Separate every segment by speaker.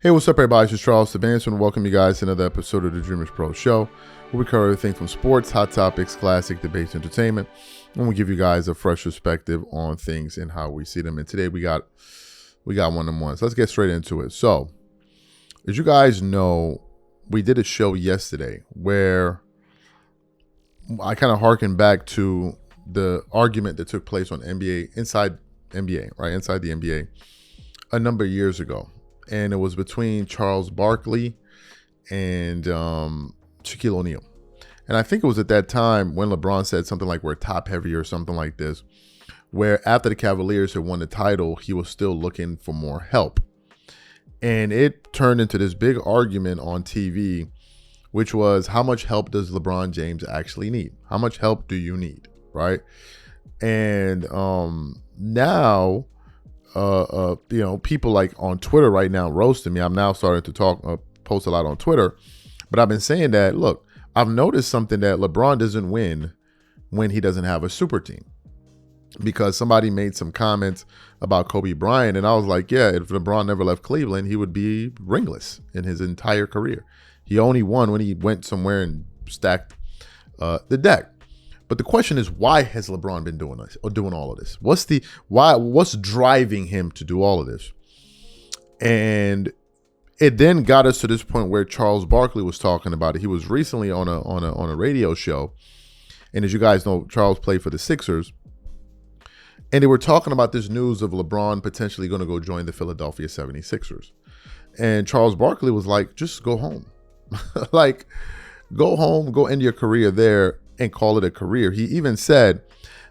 Speaker 1: Hey, what's up, everybody? It's just Charles Savance, and welcome you guys to another episode of the Dreamers Pro Show, where we cover everything from sports, hot topics, classic debates, entertainment, and we give you guys a fresh perspective on things and how we see them. And today we got one-on-one. So let's get straight into it. So, as you guys know, we did a show yesterday where I kind of harkened back to the argument that took place on inside the NBA, a number of years ago. And it was between Charles Barkley and Shaquille O'Neal. And I think it was at that time when LeBron said something like we're top heavy or something like this, where after the Cavaliers had won the title, he was still looking for more help. And it turned into this big argument on TV, which was how much help does LeBron James actually need? How much help do you need, right? And now... people like on Twitter right now roasting me. I'm now starting to post a lot on Twitter, but I've been saying that, look, I've noticed something that LeBron doesn't win when he doesn't have a super team, because somebody made some comments about Kobe Bryant. And I was like, yeah, if LeBron never left Cleveland, he would be ringless in his entire career. He only won when he went somewhere and stacked the deck. But the question is, why has LeBron been doing this or doing all of this? What's driving him to do all of this? And it then got us to this point where Charles Barkley was talking about it. He was recently on a radio show, and as you guys know, Charles played for the Sixers, and they were talking about this news of LeBron potentially going to go join the Philadelphia 76ers. And Charles Barkley was like, just go home. Like, go home, go end your career there, and call it a career. He even said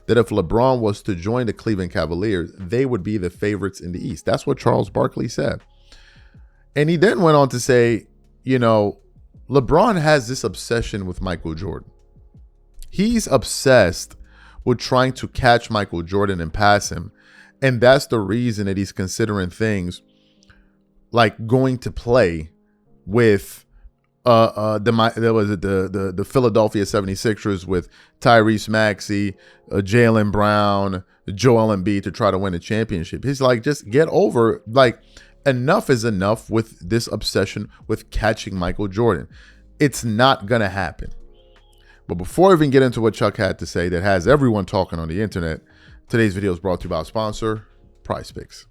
Speaker 1: that if LeBron was to join the Cleveland Cavaliers, they would be the favorites in the East. That's what Charles Barkley said. And he then went on to say, LeBron has this obsession with Michael Jordan. He's obsessed with trying to catch Michael Jordan and pass him. And that's the reason that he's considering things like going to play with the Philadelphia 76ers with Tyrese Maxey, Jaylen Brown, Joel Embiid to try to win a championship. He's like, just get over, like, enough is enough with this obsession with catching Michael Jordan. It's not going to happen. But before I even get into what Chuck had to say that has everyone talking on the internet, today's video is brought to you by our sponsor, PrizePicks.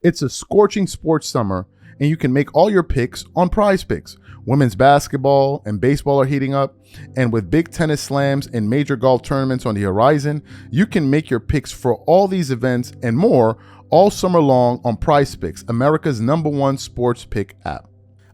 Speaker 1: It's a scorching sports summer, and you can make all your picks on PrizePicks. Women's basketball and baseball are heating up, and with big tennis slams and major golf tournaments on the horizon, you can make your picks for all these events and more all summer long on PrizePicks, America's #1 sports pick app.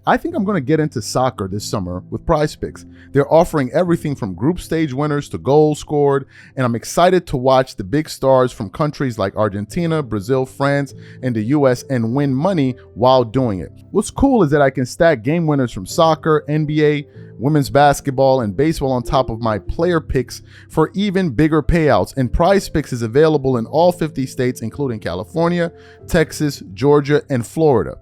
Speaker 1: I think I'm going to get into soccer this summer with PrizePicks. They're offering everything from group stage winners to goals scored, and I'm excited to watch the big stars from countries like Argentina, Brazil, France, and the US and win money while doing it. What's cool is that I can stack game winners from soccer, NBA, women's basketball, and baseball on top of my player picks for even bigger payouts. And PrizePicks is available in all 50 states, including California, Texas, Georgia, and Florida.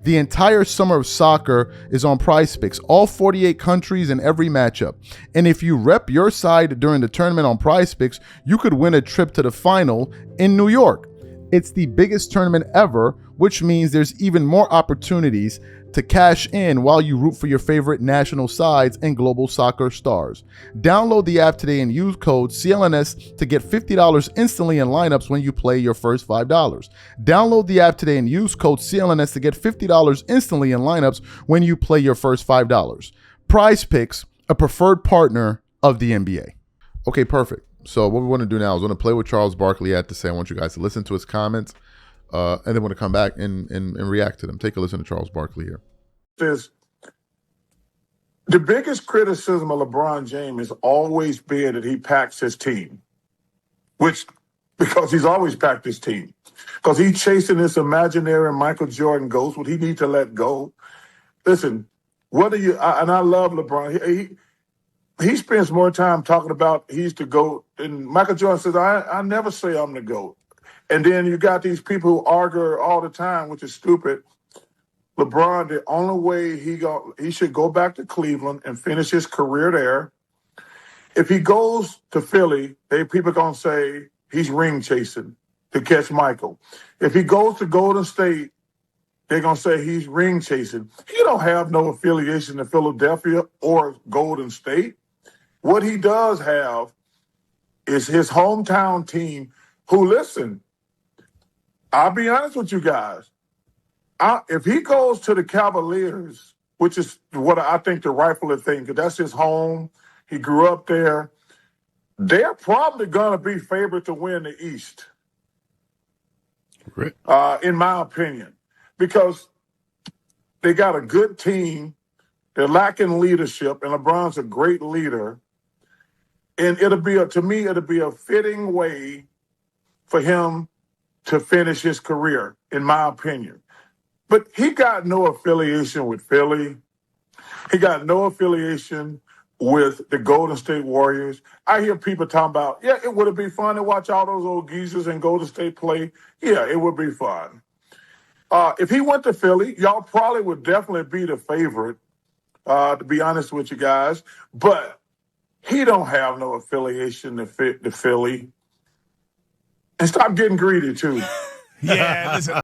Speaker 1: The entire summer of soccer is on PrizePicks, all 48 countries and every matchup. And if you rep your side during the tournament on PrizePicks, you could win a trip to the final in New York. It's the biggest tournament ever, which means there's even more opportunities to cash in while you root for your favorite national sides and global soccer stars. Download the app today and use code CLNS to get $50 instantly in lineups when you play your first $5. Download the app today and use code CLNS to get $50 instantly in lineups when you play your first $5. PrizePicks, a preferred partner of the NBA. Okay, perfect. So what we want to do now is we're going to play what Charles Barkley had to say. I want you guys to listen to his comments, and then we're going to come back and react to them. Take a listen to Charles Barkley here.
Speaker 2: Is the biggest criticism of LeBron James has always been that he packs his team, because he's always packed his team, because he's chasing this imaginary Michael Jordan ghost, what he needs to let go. Listen, and I love LeBron. He spends more time talking about he's the GOAT, and Michael Jordan says, I never say I'm the GOAT. And then you got these people who argue all the time, which is stupid. LeBron, the only way he should go back to Cleveland and finish his career there. If he goes to Philly, people are going to say he's ring chasing to catch Michael. If he goes to Golden State, they're going to say he's ring chasing. He don't have no affiliation to Philadelphia or Golden State. What he does have is his hometown team who, listen, I'll be honest with you guys. If he goes to the Cavaliers, which is what I think the rightful thing, because that's his home, he grew up there, they're probably going to be favored to win the East, in my opinion, because they got a good team. They're lacking leadership, and LeBron's a great leader. And to me, it'll be a fitting way for him to finish his career, in my opinion. But he got no affiliation with Philly. He got no affiliation with the Golden State Warriors. I hear people talking about, yeah, it would be fun to watch all those old geezers in Golden State play. Yeah, it would be fun. If he went to Philly, y'all probably would definitely be the favorite, to be honest with you guys. But he don't have no affiliation to Philly. And stop getting greedy, too.
Speaker 3: Yeah, listen.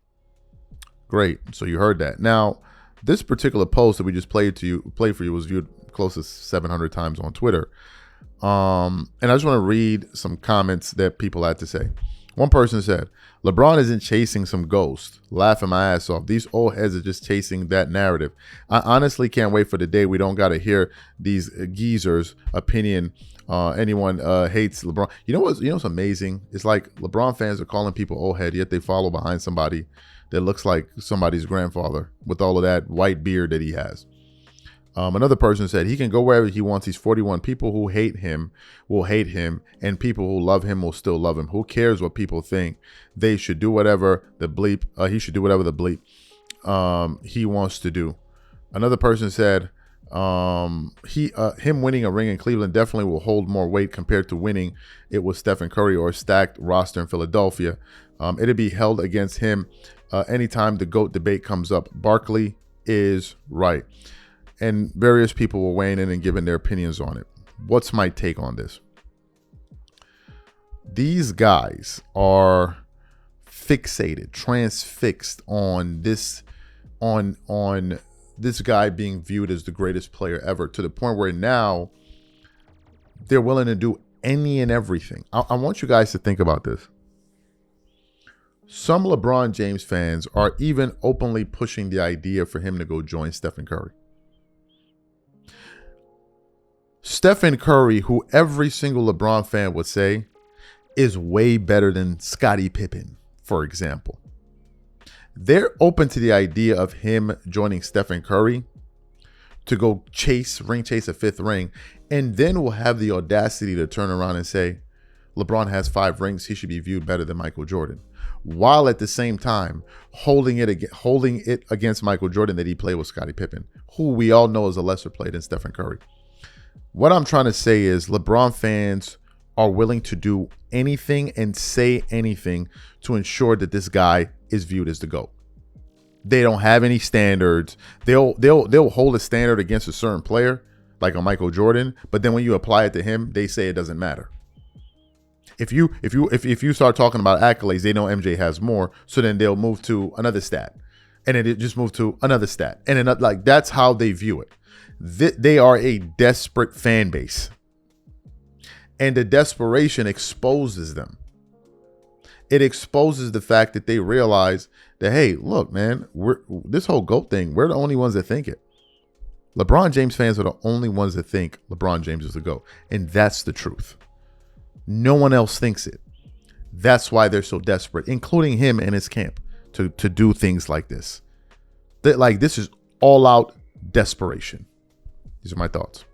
Speaker 1: Great. So you heard that. Now, this particular post that we just played for you was viewed close to 700 times on Twitter. And I just want to read some comments that people had to say. One person said, LeBron isn't chasing some ghost. Laughing my ass off. These old heads are just chasing that narrative. I honestly can't wait for the day we don't got to hear these geezers' opinion. Anyone hates LeBron. You know what's amazing? It's like LeBron fans are calling people old head, yet they follow behind somebody that looks like somebody's grandfather with all of that white beard that he has. Another person said he can go wherever he wants. He's 41. People who hate him will hate him, and people who love him will still love him. Who cares what people think? They should do whatever the bleep. He should do whatever the bleep he wants to do. Another person said him winning a ring in Cleveland definitely will hold more weight compared to winning it with Stephen Curry or a stacked roster in Philadelphia. It'll be held against him anytime the GOAT debate comes up. Barkley is right. And various people were weighing in and giving their opinions on it. What's my take on this? These guys are fixated, transfixed on this, on this guy being viewed as the greatest player ever, to the point where now they're willing to do any and everything. I want you guys to think about this. Some LeBron James fans are even openly pushing the idea for him to go join Stephen Curry. Stephen Curry, who every single LeBron fan would say is way better than Scottie Pippen, for example. They're open to the idea of him joining Stephen Curry to go ring chase a fifth ring, and then will have the audacity to turn around and say, LeBron has 5 rings, he should be viewed better than Michael Jordan, while at the same time holding it against Michael Jordan that he played with Scottie Pippen, who we all know is a lesser player than Stephen Curry. What I'm trying to say is LeBron fans are willing to do anything and say anything to ensure that this guy is viewed as the GOAT. They don't have any standards. They'll hold a standard against a certain player, like a Michael Jordan, but then when you apply it to him, they say it doesn't matter. If you start talking about accolades, they know MJ has more, so then they'll move to another stat, and then it just move to another stat, and then like that's how they view it. They are a desperate fan base, and the desperation exposes them. It exposes the fact that they realize that, hey, look, man, this whole GOAT thing, we're the only ones that think it. LeBron James fans are the only ones that think LeBron James is the GOAT, and that's the truth. No one else thinks it. That's why they're so desperate, including him and his camp, to do things like this. This is all out desperation. These are my thoughts.